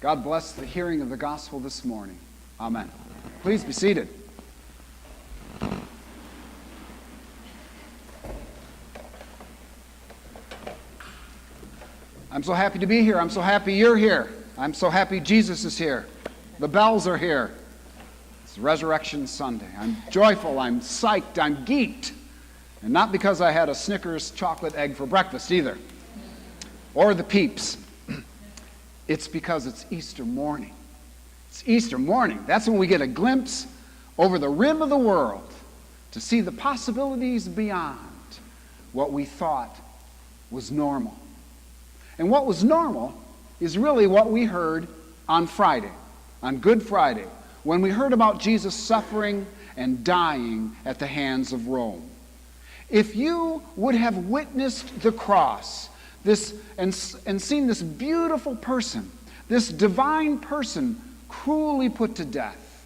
God bless the hearing of the gospel this morning. Amen. Please be seated. I'm so happy to be here. I'm so happy you're here. I'm so happy Jesus is here. The bells are here. It's Resurrection Sunday. I'm joyful. I'm psyched. I'm geeked. And not because I had a Snickers chocolate egg for breakfast either. Or the Peeps. It's because it's Easter morning. It's Easter morning. That's when we get a glimpse over the rim of the world to see the possibilities beyond what we thought was normal. And what was normal is really what we heard on Friday, on Good Friday, when we heard about Jesus suffering and dying at the hands of Rome. If you would have witnessed the cross, and seen this beautiful person, this divine person cruelly put to death,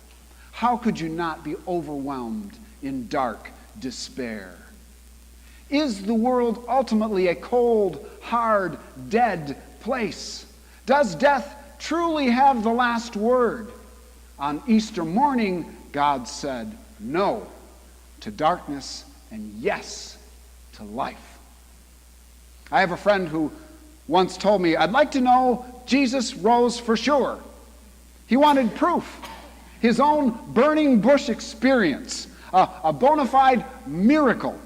how could you not be overwhelmed in dark despair? Is the world ultimately a cold, hard, dead place? Does death truly have the last word? On Easter morning, God said no to darkness and yes to life. I have a friend who once told me, I'd like to know Jesus rose for sure. He wanted proof. His own burning bush experience, a bona fide miracle,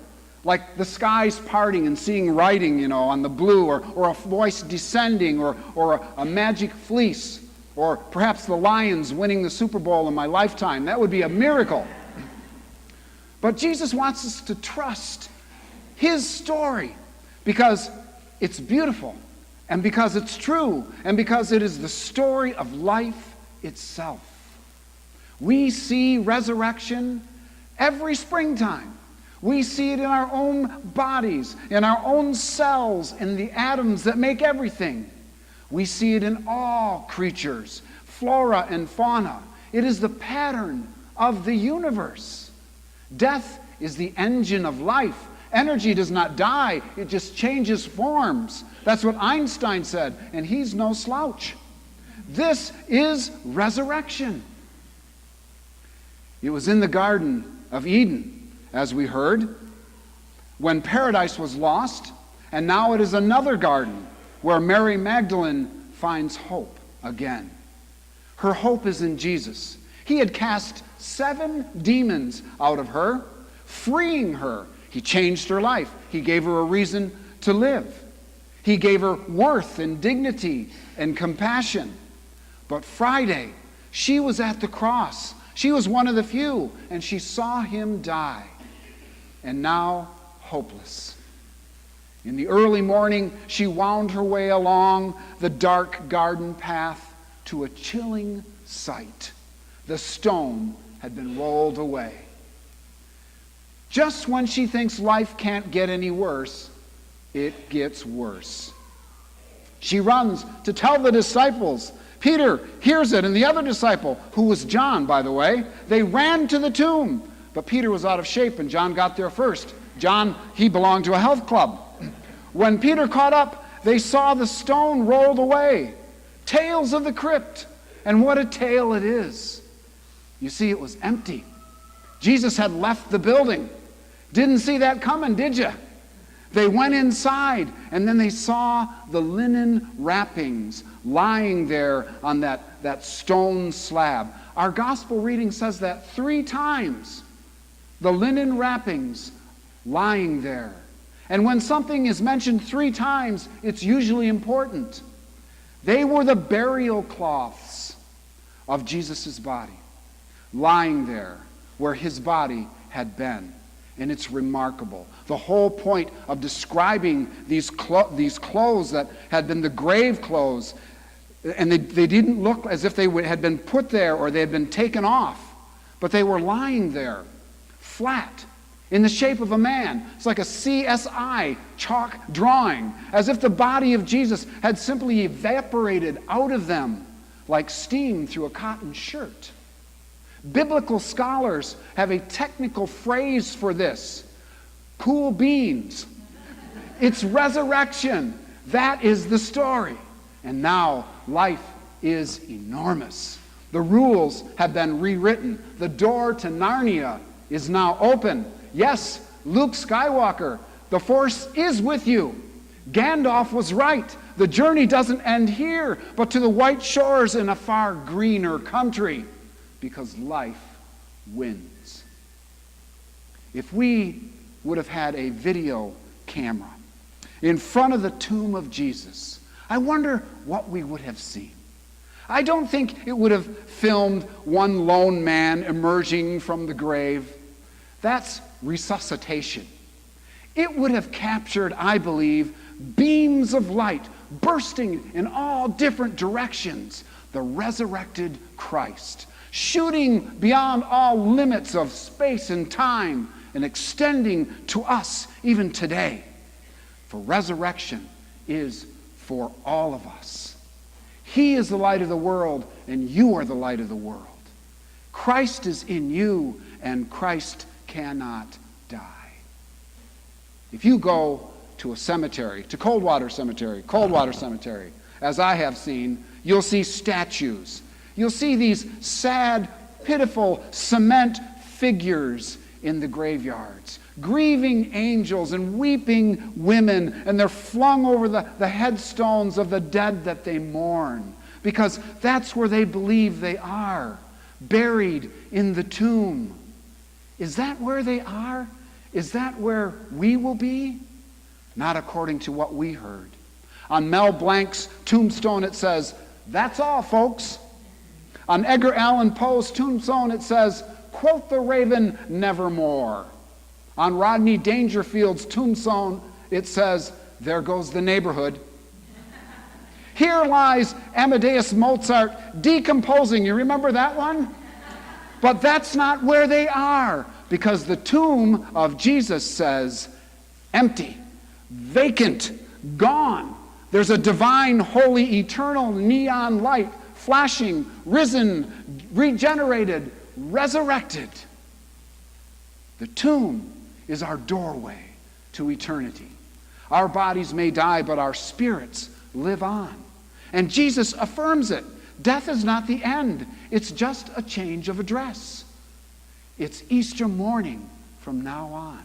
like the skies parting and seeing writing, on the blue, or a voice descending, or a magic fleece, or perhaps the Lions winning the Super Bowl in my lifetime. That would be a miracle. But Jesus wants us to trust his story because it's beautiful, and because it's true, and because it is the story of life itself. We see resurrection every springtime. We see it in our own bodies, in our own cells, in the atoms that make everything. We see it in all creatures, flora and fauna. It is the pattern of the universe. Death is the engine of life. Energy does not die, it just changes forms. That's what Einstein said, and he's no slouch. This is resurrection. It was in the Garden of Eden, as we heard, when paradise was lost, and now it is another garden where Mary Magdalene finds hope again. Her hope is in Jesus. He had cast 7 demons out of her, freeing her. He changed her life. He gave her a reason to live. He gave her worth and dignity and compassion. But Friday, she was at the cross. She was one of the few, and she saw him die. And now, hopeless. In the early morning, she wound her way along the dark garden path to a chilling sight. The stone had been rolled away. Just when she thinks life can't get any worse, it gets worse. She runs to tell the disciples. Peter hears it, and the other disciple, who was John, by the way, they ran to the tomb. But Peter was out of shape, and John got there first. John, he belonged to a health club. When Peter caught up, they saw the stone rolled away. Tales of the crypt. And what a tale it is. You see, it was empty. Jesus had left the building. Didn't see that coming, did you? They went inside, and then they saw the linen wrappings lying there on that stone slab. Our gospel reading says that 3 times. The linen wrappings lying there. And when something is mentioned 3 times, it's usually important. They were the burial cloths of Jesus' body, lying there where his body had been. And it's remarkable. The whole point of describing these clothes that had been the grave clothes, and they didn't look as if they had been put there or they had been taken off, but they were lying there, flat, in the shape of a man. It's like a CSI chalk drawing, as if the body of Jesus had simply evaporated out of them like steam through a cotton shirt. Biblical scholars have a technical phrase for this. Cool beans. It's resurrection. That is the story. And now life is enormous. The rules have been rewritten. The door to Narnia is now open. Yes, Luke Skywalker, the Force is with you. Gandalf was right. The journey doesn't end here, but to the white shores in a far greener country, because life wins. If we would have had a video camera in front of the tomb of Jesus, I wonder what we would have seen. I don't think it would have filmed one lone man emerging from the grave. That's resuscitation. It would have captured, I believe, beams of light bursting in all different directions, the resurrected Christ, shooting beyond all limits of space and time and extending to us even today. For resurrection is for all of us. He is the light of the world, and you are the light of the world. Christ is in you, and Christ cannot die. If you go to a cemetery, to Coldwater Cemetery, as I have seen, you'll see statues. You'll see these sad, pitiful cement figures in the graveyards, grieving angels and weeping women, and they're flung over the headstones of the dead that they mourn, because that's where they believe they are, buried in the tomb. Is that where they are? Is that where we will be? Not according to what we heard. On Mel Blanc's tombstone it says, "That's all, folks." On Edgar Allan Poe's tombstone it says, "Quoth the raven, nevermore." On Rodney Dangerfield's tombstone it says, "There goes the neighborhood." Here lies Amadeus Mozart decomposing. You remember that one? But that's not where they are, because the tomb of Jesus says, empty, vacant, gone. There's a divine, holy, eternal neon light flashing, risen, regenerated, resurrected. The tomb is our doorway to eternity. Our bodies may die, but our spirits live on. And Jesus affirms it. Death is not the end. It's just a change of address. It's Easter morning from now on.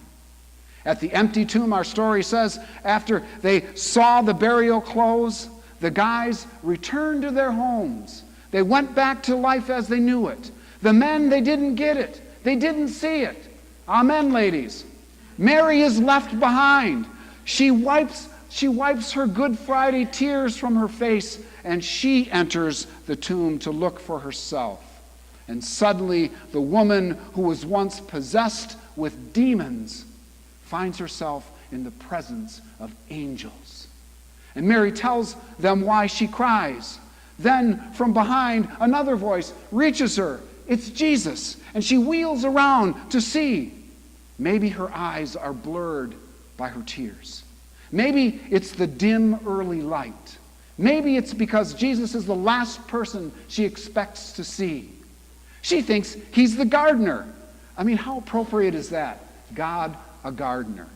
At the empty tomb, our story says, after they saw the burial clothes, the guys returned to their homes. They went back to life as they knew it. The men, they didn't get it. They didn't see it. Amen, ladies. Mary is left behind. She wipes her Good Friday tears from her face, and she enters the tomb to look for herself. And suddenly, the woman who was once possessed with demons finds herself in the presence of angels. And Mary tells them why she cries. Then, from behind, another voice reaches her. It's Jesus. And she wheels around to see. Maybe her eyes are blurred by her tears. Maybe it's the dim early light. Maybe it's because Jesus is the last person she expects to see. She thinks he's the gardener. I mean, how appropriate is that? God, a gardener.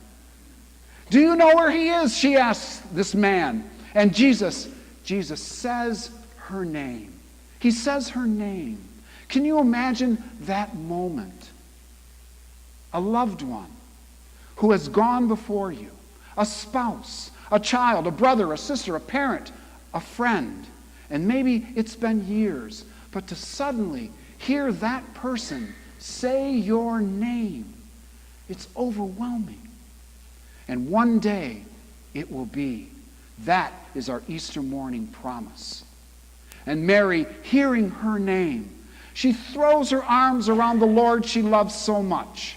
Do you know where he is? She asks this man. And Jesus says her name. He says her name. Can you imagine that moment? A loved one who has gone before you, a spouse, a child, a brother, a sister, a parent, a friend, and maybe it's been years, but to suddenly hear that person say your name, it's overwhelming. And one day it will be. That is our Easter morning promise. And Mary, hearing her name, she throws her arms around the Lord she loves so much.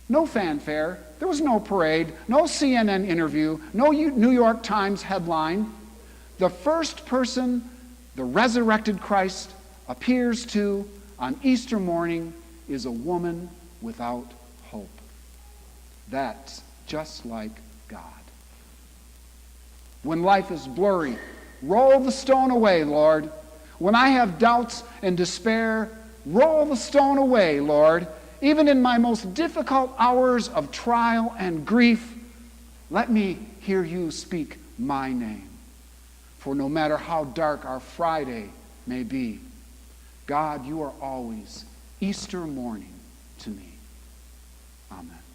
No fanfare. There was no parade, no CNN interview, no New York Times headline. The first person the resurrected Christ appears to on Easter morning is a woman without hope. That's just like God. When life is blurry, roll the stone away, Lord. When I have doubts and despair, roll the stone away, Lord. Even in my most difficult hours of trial and grief, let me hear you speak my name. For no matter how dark our Friday may be, God, you are always Easter morning to me. Amen.